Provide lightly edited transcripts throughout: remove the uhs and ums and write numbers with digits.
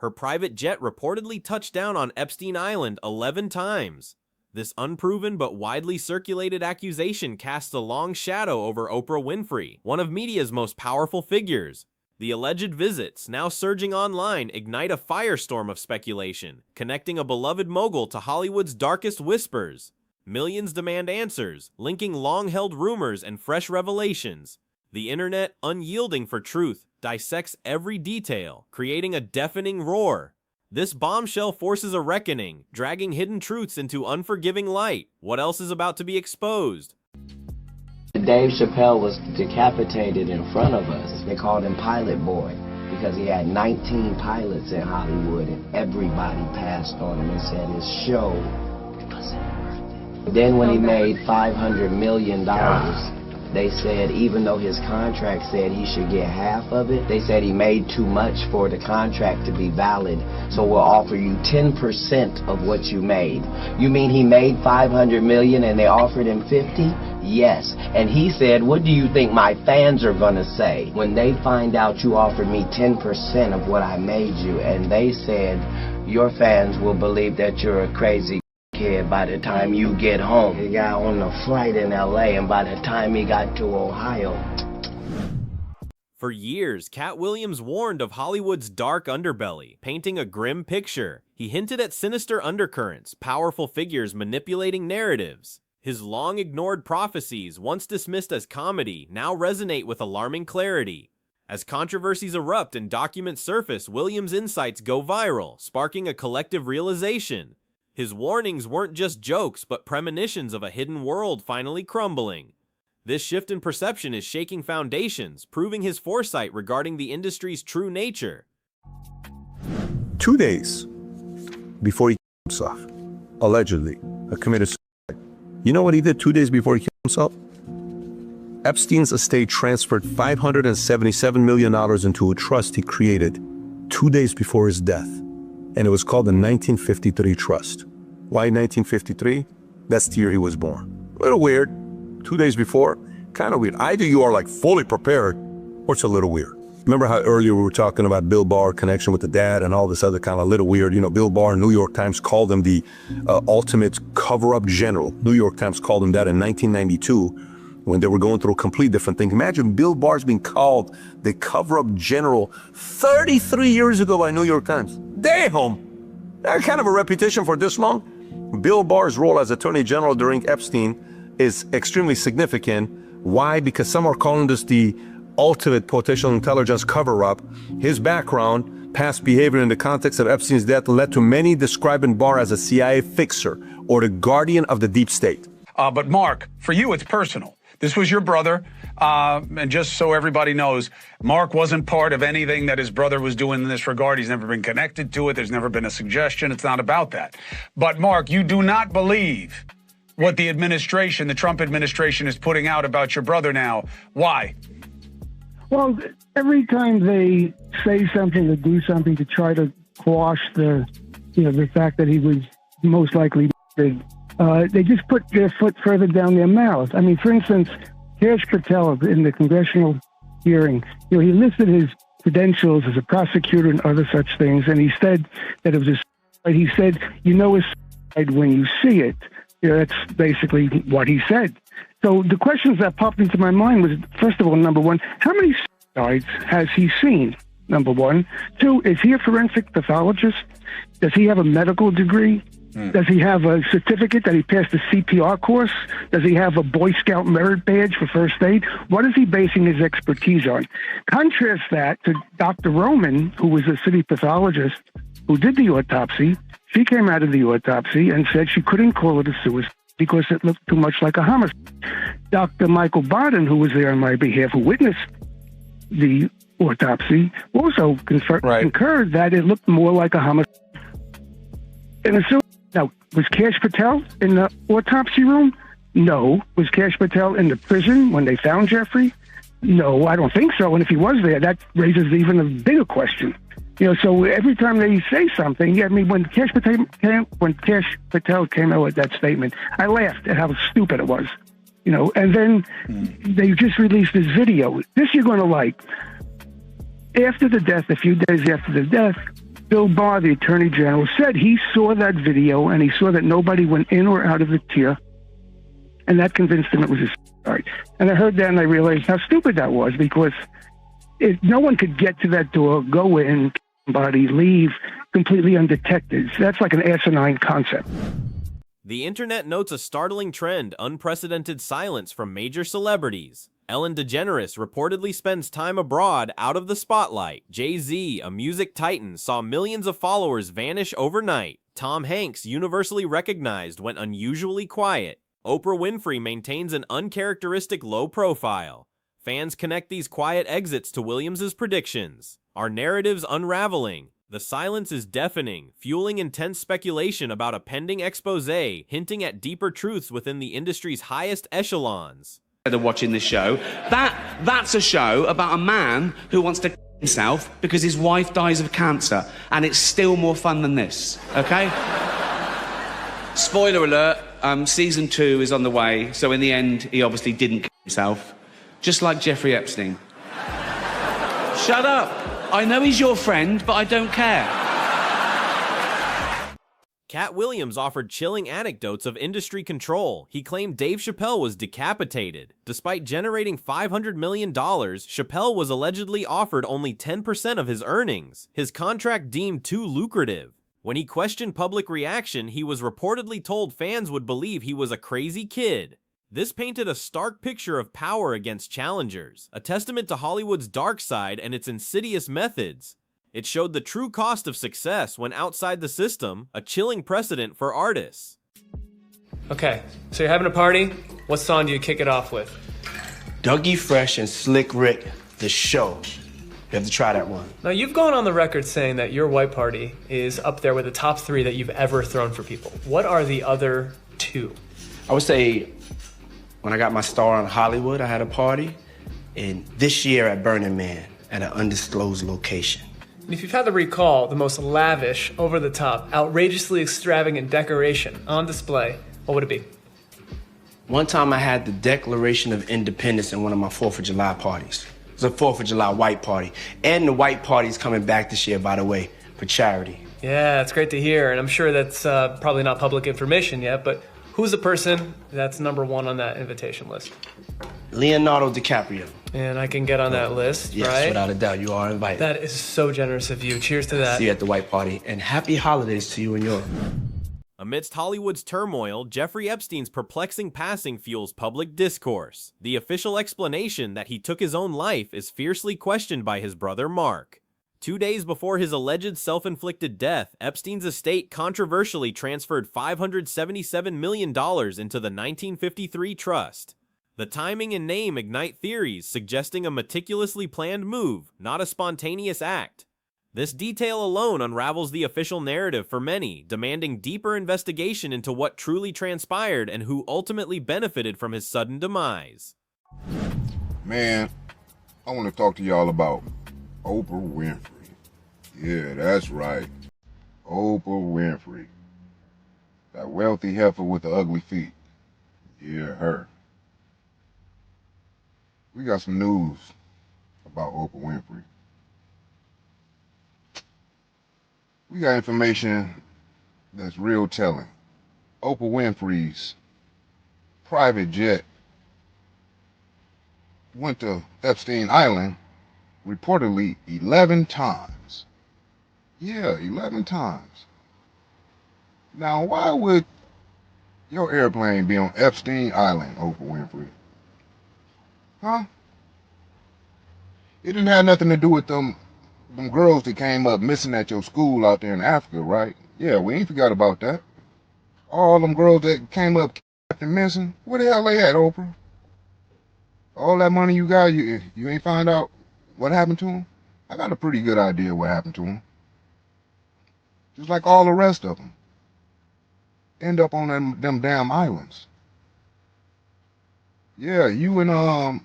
Her private jet reportedly touched down on Epstein Island 11 times. This unproven but widely circulated accusation casts a long shadow over Oprah Winfrey, one of media's most powerful figures. The alleged visits, now surging online, ignite a firestorm of speculation, connecting a beloved mogul to Hollywood's darkest whispers. Millions demand answers, linking long-held rumors and fresh revelations. The internet, unyielding for truth, dissects every detail, creating a deafening roar. This bombshell forces a reckoning, dragging hidden truths into unforgiving light. What else is about to be exposed? Dave Chappelle was decapitated in front of us. They called him Pilot Boy because he had 19 pilots in Hollywood and everybody passed on him and said his show wasn't worth it. Then when he made $500 million, they said even though his contract said he should get half of it, they said he made too much for the contract to be valid, so we'll offer you 10% of what you made. You mean he made $500 million and they offered him 50? Yes. And he said, what do you think my fans are gonna say when they find out you offered me 10% of what I made you? And they said, your fans will believe that you're a crazy kid by the time you get home. He got on a flight in LA, and by the time he got to Ohio. For years, Katt Williams warned of Hollywood's dark underbelly, painting a grim picture. He hinted at sinister undercurrents, powerful figures manipulating narratives. His long-ignored prophecies, once dismissed as comedy, now resonate with alarming clarity. As controversies erupt and documents surface, Williams' insights go viral, sparking a collective realization. His warnings weren't just jokes, but premonitions of a hidden world finally crumbling. This shift in perception is shaking foundations, proving his foresight regarding the industry's true nature. 2 days before he killed himself, allegedly, committed suicide. You know what he did 2 days before he killed himself? Epstein's estate transferred $577 million into a trust he created 2 days before his death. And it was called the 1953 Trust. Why 1953? That's the year he was born. A little weird. 2 days before, kind of weird. Either you are like fully prepared, or it's a little weird. Remember how earlier we were talking about Bill Barr connection with the dad and all this other kind of little weird, you know, Bill Barr, New York Times called him the ultimate cover-up general. New York Times called him that in 1992 when they were going through a complete different thing. Imagine Bill Barr's being called the cover-up general 33 years ago by New York Times. Damn! That kind of a reputation for this long? Bill Barr's role as Attorney General during Epstein is extremely significant. Why? Because some are calling this the ultimate potential intelligence cover-up. His background, past behavior in the context of Epstein's death led to many describing Barr as a CIA fixer or the guardian of the deep state. But Mark, for you, it's personal. This was your brother, and just so everybody knows, Mark wasn't part of anything that his brother was doing in this regard. He's never been connected to it. There's never been a suggestion. It's not about that. But Mark, you do not believe what the administration, the Trump administration, is putting out about your brother now. Why? Well, every time they say something or do something to try to quash the fact that he was most likely dead, they just put their foot further down their mouth. I mean, for instance, Katt Patel in the congressional hearing, he listed his credentials as a prosecutor and other such things, and he said that it was a. He said, "You know, a suicide when you see it." That's basically what he said. So the questions that popped into my mind was, first of all, number one, how many suicides has he seen? Number one. Two, is he a forensic pathologist? Does he have a medical degree? Does he have a certificate that he passed a CPR course? Does he have a Boy Scout merit badge for first aid? What is he basing his expertise on? Contrast that to Dr. Roman, who was a city pathologist who did the autopsy. She came out of the autopsy and said she couldn't call it a suicide because it looked too much like a homicide. Dr. Michael Baden, who was there on my behalf, who witnessed the autopsy, also concurred that it looked more like a homicide. Now, was Katt Patel in the autopsy room? No. Was Katt Patel in the prison when they found Jeffrey? No, I don't think so. And if he was there, that raises even a bigger question. So every time they say something, I mean, when Katt Patel came out with that statement, I laughed at how stupid it was. And then they just released this video. This you're going to like. After the death, a few days after the death, Bill Barr, the Attorney General, said he saw that video and he saw that nobody went in or out of the tier, and that convinced him it was a suicide. And I heard that and I realized how stupid that was, because no one could get to that door, go in, somebody, leave completely undetected. That's like an asinine concept. The internet notes a startling trend: unprecedented silence from major celebrities. Ellen DeGeneres reportedly spends time abroad, out of the spotlight. Jay-Z, a music titan, saw millions of followers vanish overnight. Tom Hanks, universally recognized, went unusually quiet. Oprah Winfrey maintains an uncharacteristic low profile. Fans connect these quiet exits to Williams' predictions. Are narratives unraveling? The silence is deafening, fueling intense speculation about a pending expose, hinting at deeper truths within the industry's highest echelons. They're watching this show. That's a show about a man who wants to kill himself because his wife dies of cancer, and it's still more fun than this, okay? Spoiler alert, season 2 is on the way, so in the end, he obviously didn't kill himself, just like Jeffrey Epstein. Shut up. I know he's your friend, but I don't care. Katt Williams offered chilling anecdotes of industry control. He claimed Dave Chappelle was decapitated. Despite generating $500 million, Chappelle was allegedly offered only 10% of his earnings, his contract deemed too lucrative. When he questioned public reaction, he was reportedly told fans would believe he was a crazy kid. This painted a stark picture of power against challengers, a testament to Hollywood's dark side and its insidious methods. It showed the true cost of success when outside the system, a chilling precedent for artists. Okay, so you're having a party. What song do you kick it off with? Dougie Fresh and Slick Rick, The Show. You have to try that one. Now, you've gone on the record saying that your white party is up there with the top 3 that you've ever thrown for people. What are the other 2? I would say when I got my star on Hollywood, I had a party. And this year at Burning Man at an undisclosed location. And if you've had to recall the most lavish, over-the-top, outrageously extravagant decoration on display, what would it be? One time I had the Declaration of Independence in one of my 4th of July parties. It was a 4th of July white party. And the white party's coming back this year, by the way, for charity. Yeah, that's great to hear. And I'm sure that's probably not public information yet, but who's the person that's number 1 on that invitation list? Leonardo DiCaprio. And I can get on that list, yes, right? Yes, without a doubt, you are invited. That is so generous of you. Cheers to that. See you at the white party, and happy holidays to you and yours. Amidst Hollywood's turmoil, Jeffrey Epstein's perplexing passing fuels public discourse. The official explanation that he took his own life is fiercely questioned by his brother Mark. 2 days before his alleged self-inflicted death, Epstein's estate controversially transferred $577 million into the 1953 trust. The timing and name ignite theories suggesting a meticulously planned move, not a spontaneous act. This detail alone unravels the official narrative for many, demanding deeper investigation into what truly transpired and who ultimately benefited from his sudden demise. Man, I want to talk to y'all about Oprah Winfrey. Yeah, that's right. Oprah Winfrey. That wealthy heifer with the ugly feet. Yeah, her. We got some news about Oprah Winfrey. We got information that's real telling. Oprah Winfrey's private jet went to Epstein Island reportedly 11 times. Yeah, 11 times. Now, why would your airplane be on Epstein Island, Oprah Winfrey? Huh? It didn't have nothing to do with them girls that came up missing at your school out there in Africa, right? Yeah, we ain't forgot about that. All them girls that came up and missing, where the hell they at, Oprah? All that money you got, you ain't find out what happened to them? I got a pretty good idea what happened to them. Just like all the rest of them. End up on them damn islands. Yeah, you and,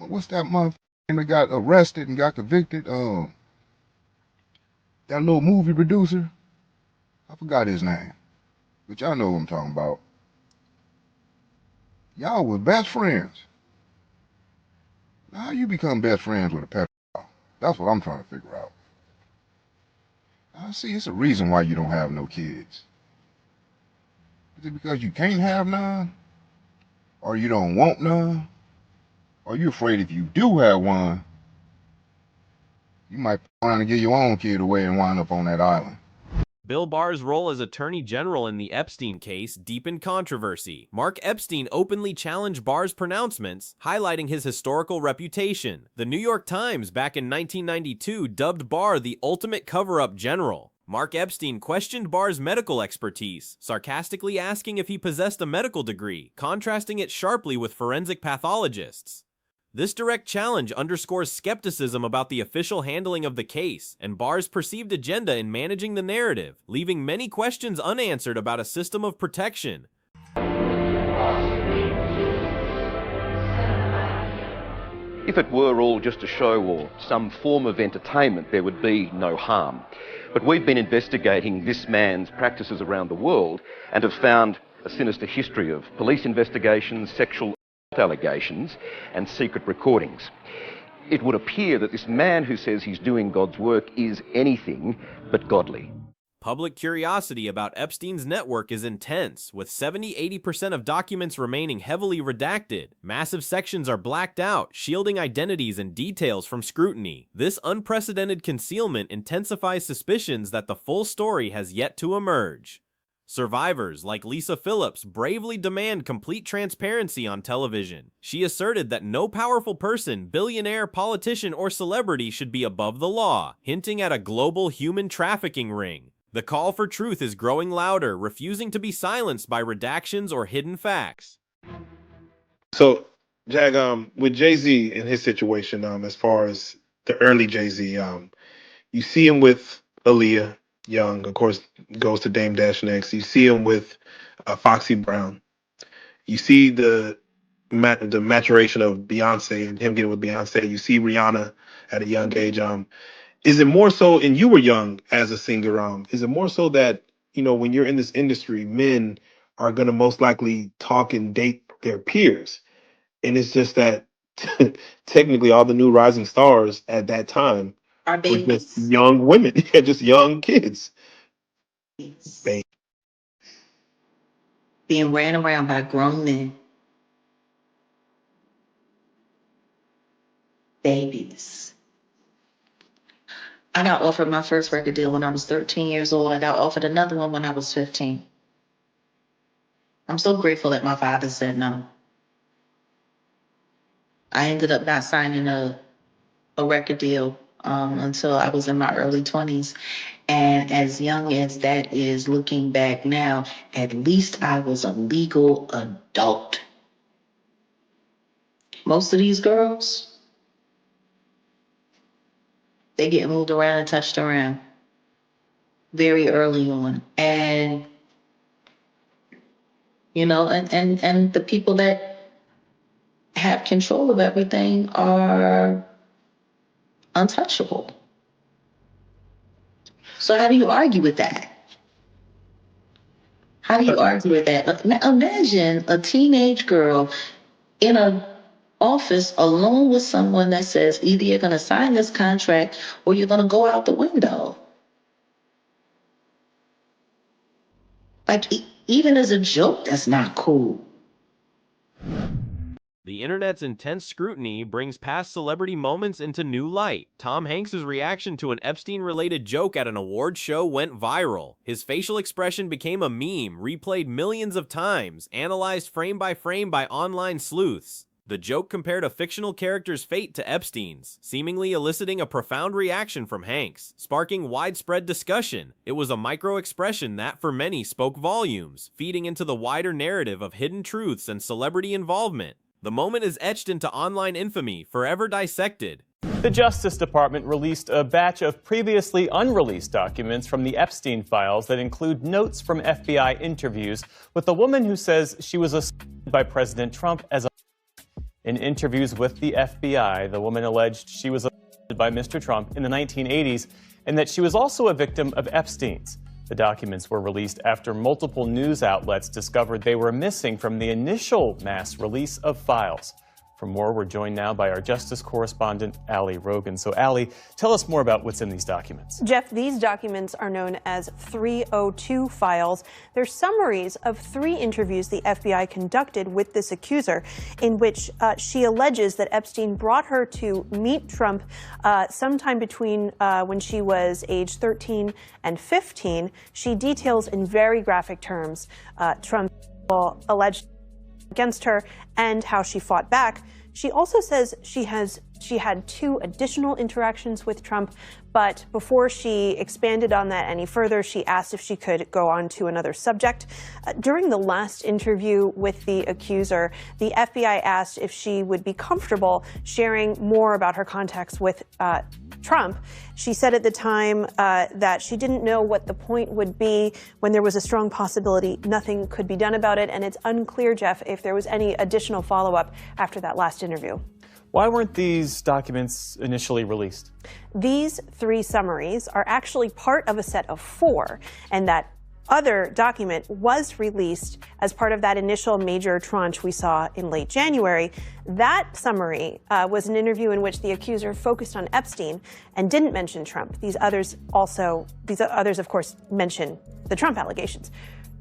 what's that motherfucker that got arrested and got convicted? That little movie producer? I forgot his name. But y'all know what I'm talking about. Y'all was best friends. Now how you become best friends with a pedophile? That's what I'm trying to figure out. I see, it's a reason why you don't have no kids. Is it because you can't have none? Or you don't want none? Or you afraid if you do have one, you might turn around and give your own kid away and wind up on that island? Bill Barr's role as Attorney General in the Epstein case deepened controversy. Mark Epstein openly challenged Barr's pronouncements, highlighting his historical reputation. The New York Times back in 1992 dubbed Barr the ultimate cover-up general. Mark Epstein questioned Barr's medical expertise, sarcastically asking if he possessed a medical degree, contrasting it sharply with forensic pathologists. This direct challenge underscores skepticism about the official handling of the case and Barr's perceived agenda in managing the narrative, leaving many questions unanswered about a system of protection. If it were all just a show or some form of entertainment, there would be no harm. But we've been investigating this man's practices around the world and have found a sinister history of police investigations, sexual allegations and secret recordings. It would appear that this man who says he's doing God's work is anything but godly. Public curiosity about Epstein's network is intense, with 70–80% of documents remaining heavily redacted. Massive sections are blacked out, shielding identities and details from scrutiny. This unprecedented concealment intensifies suspicions that the full story has yet to emerge. Survivors like Lisa Phillips bravely demand complete transparency on television. She asserted that no powerful person, billionaire, politician, or celebrity should be above the law, hinting at a global human trafficking ring. The call for truth is growing louder, refusing to be silenced by redactions or hidden facts. So, Jag, with Jay-Z in his situation, as far as the early Jay-Z, you see him with Aaliyah Young, of course, goes to Dame Dash next. You see him with Foxy Brown. You see the maturation of Beyonce and him getting with Beyonce. You see Rihanna at a young age. Is it more so, and you were young as a singer, is it more so that, you know, when you're in this industry, men are going to most likely talk and date their peers? And it's just that technically all the new rising stars at that time Our were babies. just young women, just young kids. Baby. Being ran around by grown men. Babies. I got offered my first record deal when I was 13 years old. I got offered another one when I was 15. I'm so grateful that my father said no. I ended up not signing a record deal until I was in my early 20s. And as young as that is, looking back now, at least I was a legal adult. Most of these girls, they get moved around and touched around very early on. And, you know, and the people that have control of everything are untouchable. So how do you argue with that? How do you argue with that? Imagine a teenage girl in an office alone with someone that says either you're going to sign this contract or you're going to go out the window. Like, even as a joke, that's not cool. The internet's intense scrutiny brings past celebrity moments into new light. Tom Hanks' reaction to an Epstein-related joke at an award show went viral. His facial expression became a meme, replayed millions of times, analyzed frame by online sleuths. The joke compared a fictional character's fate to Epstein's, seemingly eliciting a profound reaction from Hanks, sparking widespread discussion. It was a micro-expression that, for many, spoke volumes, feeding into the wider narrative of hidden truths and celebrity involvement. The moment is etched into online infamy, forever dissected. The Justice Department released a batch of previously unreleased documents from the Epstein files that include notes from FBI interviews with a woman who says she was assaulted by President Trump as a... In interviews with the FBI, the woman alleged she was assaulted by Mr. Trump in the 1980s and that she was also a victim of Epstein's. The documents were released after multiple news outlets discovered they were missing from the initial mass release of files. For more, we're joined now by our justice correspondent, Ali Rogan. So, Ali, tell us more about what's in these documents. Jeff, these documents are known as 302 files. They're summaries of 3 interviews the FBI conducted with this accuser, in which she alleges that Epstein brought her to meet Trump sometime between when she was age 13 and 15. She details in very graphic terms Trump's alleged against her and how she fought back. She also says she had 2 additional interactions with Trump, but before she expanded on that any further, she asked if she could go on to another subject. During the last interview with the accuser, the FBI asked if she would be comfortable sharing more about her contacts with Trump. She said at the time that she didn't know what the point would be when there was a strong possibility nothing could be done about it, and it's unclear, Jeff, if there was any additional follow-up after that last interview. Why weren't these documents initially released? These 3 summaries are actually part of a set of 4, and that other document was released as part of that initial major tranche we saw in late January. That summary was an interview in which the accuser focused on Epstein and didn't mention Trump. These others, of course, mention the Trump allegations.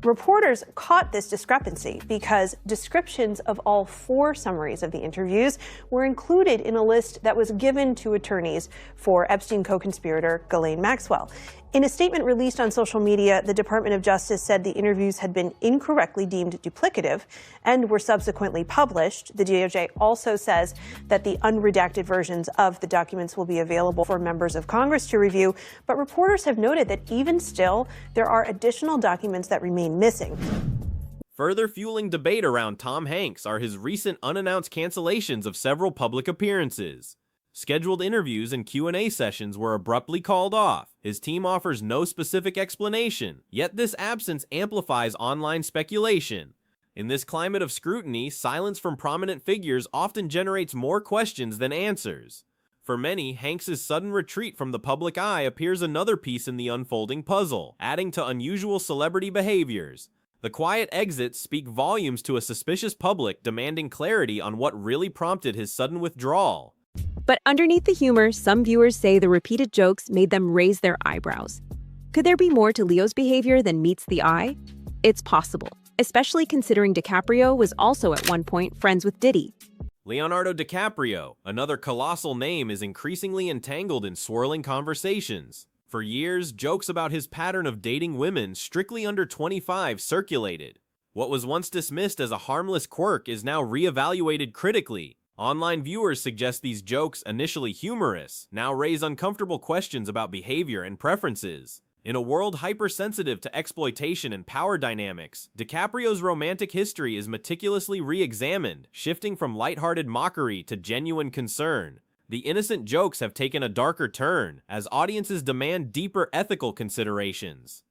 Reporters caught this discrepancy because descriptions of all 4 summaries of the interviews were included in a list that was given to attorneys for Epstein co-conspirator Ghislaine Maxwell. In a statement released on social media, the Department of Justice said the interviews had been incorrectly deemed duplicative and were subsequently published. The DOJ also says that the unredacted versions of the documents will be available for members of Congress to review, but reporters have noted that even still, there are additional documents that remain missing. Further fueling debate around Tom Hanks are his recent unannounced cancellations of several public appearances. Scheduled interviews and Q&A sessions were abruptly called off. His team offers no specific explanation, yet this absence amplifies online speculation. In this climate of scrutiny, silence from prominent figures often generates more questions than answers. For many, Hanks' sudden retreat from the public eye appears another piece in the unfolding puzzle, adding to unusual celebrity behaviors. The quiet exits speak volumes to a suspicious public demanding clarity on what really prompted his sudden withdrawal. But underneath the humor, some viewers say the repeated jokes made them raise their eyebrows. Could there be more to Leo's behavior than meets the eye? It's possible, especially considering DiCaprio was also at one point friends with Diddy. Leonardo DiCaprio, another colossal name, is increasingly entangled in swirling conversations. For years, jokes about his pattern of dating women strictly under 25 circulated. What was once dismissed as a harmless quirk is now reevaluated critically. Online viewers suggest these jokes, initially humorous, now raise uncomfortable questions about behavior and preferences. In a world hypersensitive to exploitation and power dynamics, DiCaprio's romantic history is meticulously re-examined, shifting from lighthearted mockery to genuine concern. The innocent jokes have taken a darker turn, as audiences demand deeper ethical considerations.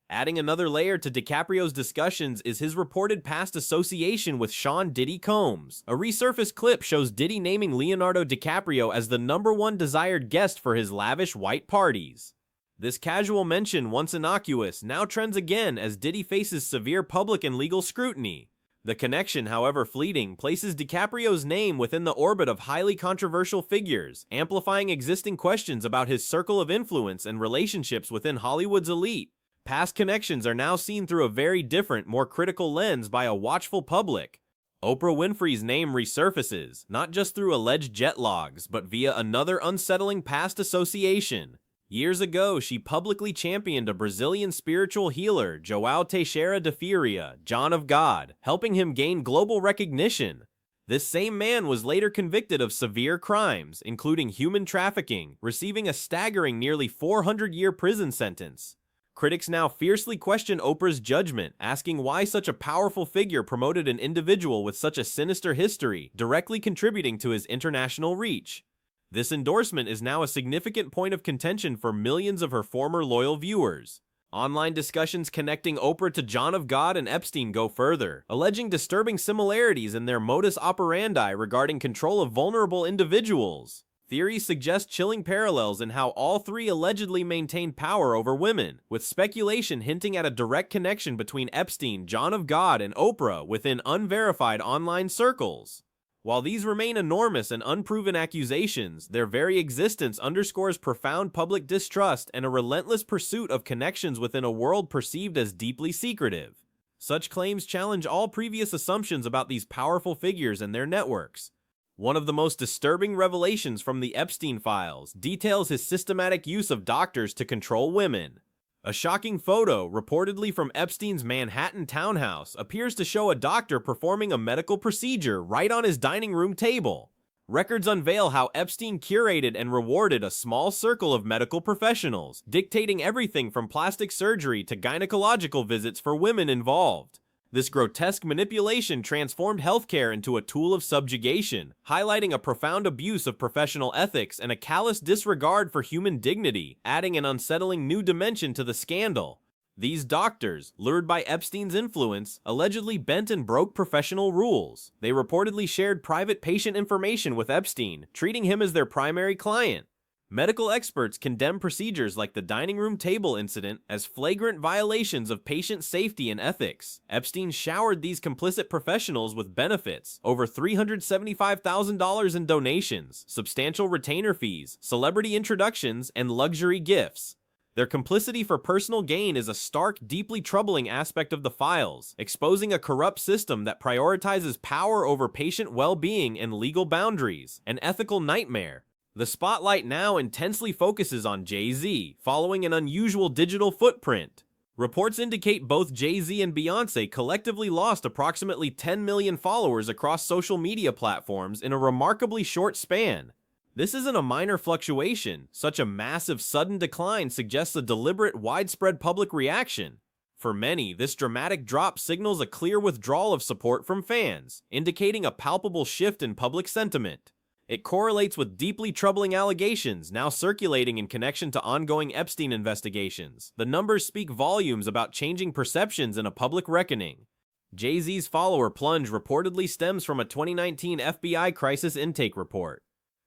Adding another layer to DiCaprio's discussions is his reported past association with Sean Diddy Combs. A resurfaced clip shows Diddy naming Leonardo DiCaprio as the #1 desired guest for his lavish white parties. This casual mention, once innocuous, now trends again as Diddy faces severe public and legal scrutiny. The connection, however fleeting, places DiCaprio's name within the orbit of highly controversial figures, amplifying existing questions about his circle of influence and relationships within Hollywood's elite. Past connections are now seen through a very different, more critical lens by a watchful public. Oprah Winfrey's name resurfaces, not just through alleged jet logs, but via another unsettling past association. Years ago, she publicly championed a Brazilian spiritual healer, João Teixeira de Faria, John of God, helping him gain global recognition. This same man was later convicted of severe crimes, including human trafficking, receiving a staggering nearly 400-year prison sentence. Critics now fiercely question Oprah's judgment, asking why such a powerful figure promoted an individual with such a sinister history, directly contributing to his international reach. This endorsement is now a significant point of contention for millions of her former loyal viewers. Online discussions connecting Oprah to John of God and Epstein go further, alleging disturbing similarities in their modus operandi regarding control of vulnerable individuals. Theories suggest chilling parallels in how all 3 allegedly maintained power over women, with speculation hinting at a direct connection between Epstein, John of God, and Oprah within unverified online circles. While these remain enormous and unproven accusations, their very existence underscores profound public distrust and a relentless pursuit of connections within a world perceived as deeply secretive. Such claims challenge all previous assumptions about these powerful figures and their networks. One of the most disturbing revelations from the Epstein files details his systematic use of doctors to control women. A shocking photo, reportedly from Epstein's Manhattan townhouse, appears to show a doctor performing a medical procedure right on his dining room table. Records unveil how Epstein curated and rewarded a small circle of medical professionals, dictating everything from plastic surgery to gynecological visits for women involved. This grotesque manipulation transformed healthcare into a tool of subjugation, highlighting a profound abuse of professional ethics and a callous disregard for human dignity, adding an unsettling new dimension to the scandal. These doctors, lured by Epstein's influence, allegedly bent and broke professional rules. They reportedly shared private patient information with Epstein, treating him as their primary client. Medical experts condemn procedures like the dining room table incident as flagrant violations of patient safety and ethics. Epstein showered these complicit professionals with benefits, over $375,000 in donations, substantial retainer fees, celebrity introductions, and luxury gifts. Their complicity for personal gain is a stark, deeply troubling aspect of the files, exposing a corrupt system that prioritizes power over patient well-being and legal boundaries, an ethical nightmare. The spotlight now intensely focuses on Jay-Z, following an unusual digital footprint. Reports indicate both Jay-Z and Beyoncé collectively lost approximately 10 million followers across social media platforms in a remarkably short span. This isn't a minor fluctuation. Such a massive, sudden decline suggests a deliberate, widespread public reaction. For many, this dramatic drop signals a clear withdrawal of support from fans, indicating a palpable shift in public sentiment. It correlates with deeply troubling allegations now circulating in connection to ongoing Epstein investigations. The numbers speak volumes about changing perceptions in a public reckoning. Jay-Z's follower plunge reportedly stems from a 2019 FBI crisis intake report.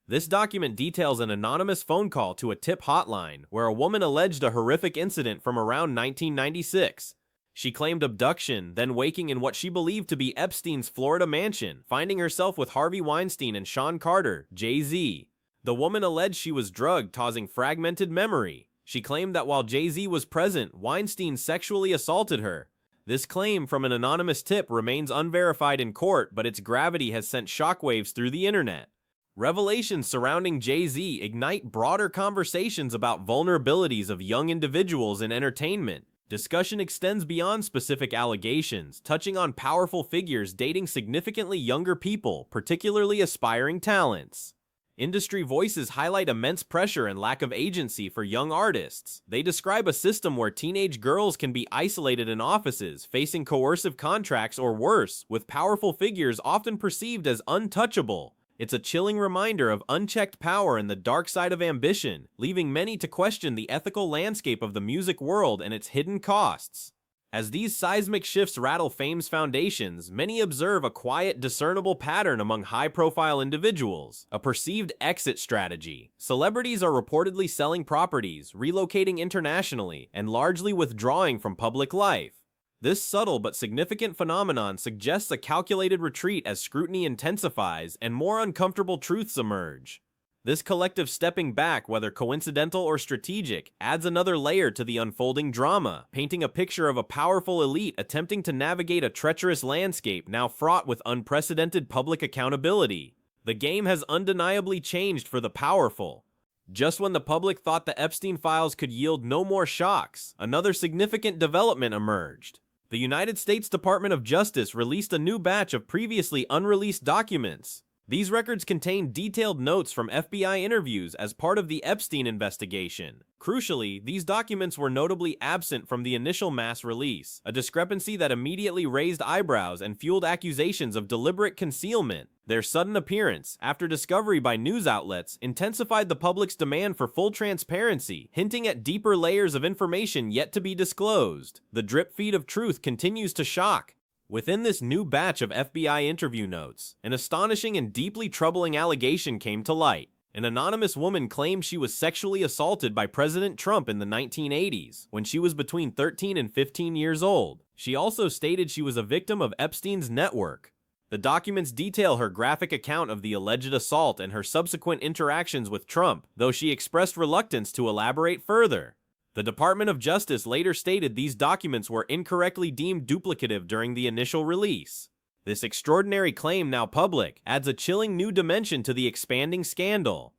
This document details an anonymous phone call to a tip hotline where a woman alleged a horrific incident from around 1996. She claimed abduction, then waking in what she believed to be Epstein's Florida mansion, finding herself with Harvey Weinstein and Sean Carter, Jay-Z. The woman alleged she was drugged, causing fragmented memory. She claimed that while Jay-Z was present, Weinstein sexually assaulted her. This claim from an anonymous tip remains unverified in court, but its gravity has sent shockwaves through the internet. Revelations surrounding Jay-Z ignite broader conversations about vulnerabilities of young individuals in entertainment. Discussion extends beyond specific allegations, touching on powerful figures dating significantly younger people, particularly aspiring talents. Industry voices highlight immense pressure and lack of agency for young artists. They describe a system where teenage girls can be isolated in offices, facing coercive contracts or worse, with powerful figures often perceived as untouchable. It's a chilling reminder of unchecked power and the dark side of ambition, leaving many to question the ethical landscape of the music world and its hidden costs. As these seismic shifts rattle fame's foundations, many observe a quiet, discernible pattern among high-profile individuals, a perceived exit strategy. Celebrities are reportedly selling properties, relocating internationally, and largely withdrawing from public life. This subtle but significant phenomenon suggests a calculated retreat as scrutiny intensifies and more uncomfortable truths emerge. This collective stepping back, whether coincidental or strategic, adds another layer to the unfolding drama, painting a picture of a powerful elite attempting to navigate a treacherous landscape now fraught with unprecedented public accountability. The game has undeniably changed for the powerful. Just when the public thought the Epstein files could yield no more shocks, another significant development emerged. The United States Department of Justice released a new batch of previously unreleased documents. These records contain detailed notes from FBI interviews as part of the Epstein investigation. Crucially, these documents were notably absent from the initial mass release, a discrepancy that immediately raised eyebrows and fueled accusations of deliberate concealment. Their sudden appearance, after discovery by news outlets, intensified the public's demand for full transparency, hinting at deeper layers of information yet to be disclosed. The drip feed of truth continues to shock. Within this new batch of FBI interview notes, an astonishing and deeply troubling allegation came to light. An anonymous woman claimed she was sexually assaulted by President Trump in the 1980s, when she was between 13 and 15 years old. She also stated she was a victim of Epstein's network. The documents detail her graphic account of the alleged assault and her subsequent interactions with Trump, though she expressed reluctance to elaborate further. The Department of Justice later stated these documents were incorrectly deemed duplicative during the initial release. This extraordinary claim, now public, adds a chilling new dimension to the expanding scandal.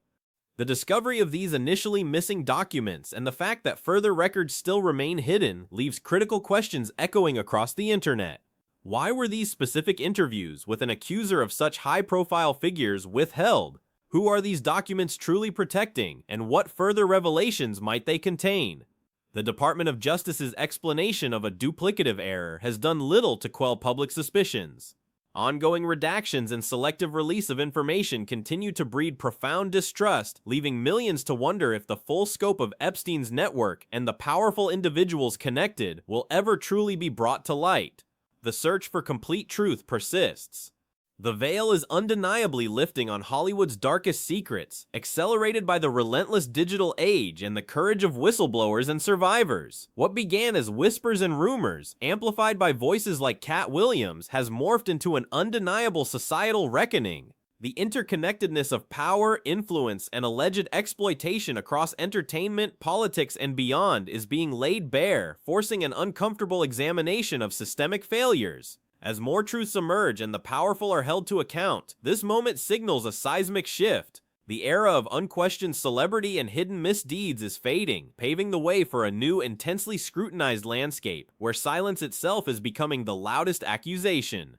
The discovery of these initially missing documents and the fact that further records still remain hidden leaves critical questions echoing across the internet. Why were these specific interviews with an accuser of such high-profile figures withheld? Who are these documents truly protecting, and what further revelations might they contain? The Department of Justice's explanation of a duplicative error has done little to quell public suspicions. Ongoing redactions and selective release of information continue to breed profound distrust, leaving millions to wonder if the full scope of Epstein's network and the powerful individuals connected will ever truly be brought to light. The search for complete truth persists. The veil is undeniably lifting on Hollywood's darkest secrets, accelerated by the relentless digital age and the courage of whistleblowers and survivors. What began as whispers and rumors, amplified by voices like Katt Williams, has morphed into an undeniable societal reckoning. The interconnectedness of power, influence, and alleged exploitation across entertainment, politics, and beyond is being laid bare, forcing an uncomfortable examination of systemic failures. As more truths emerge and the powerful are held to account, this moment signals a seismic shift. The era of unquestioned celebrity and hidden misdeeds is fading, paving the way for a new, intensely scrutinized landscape, where silence itself is becoming the loudest accusation.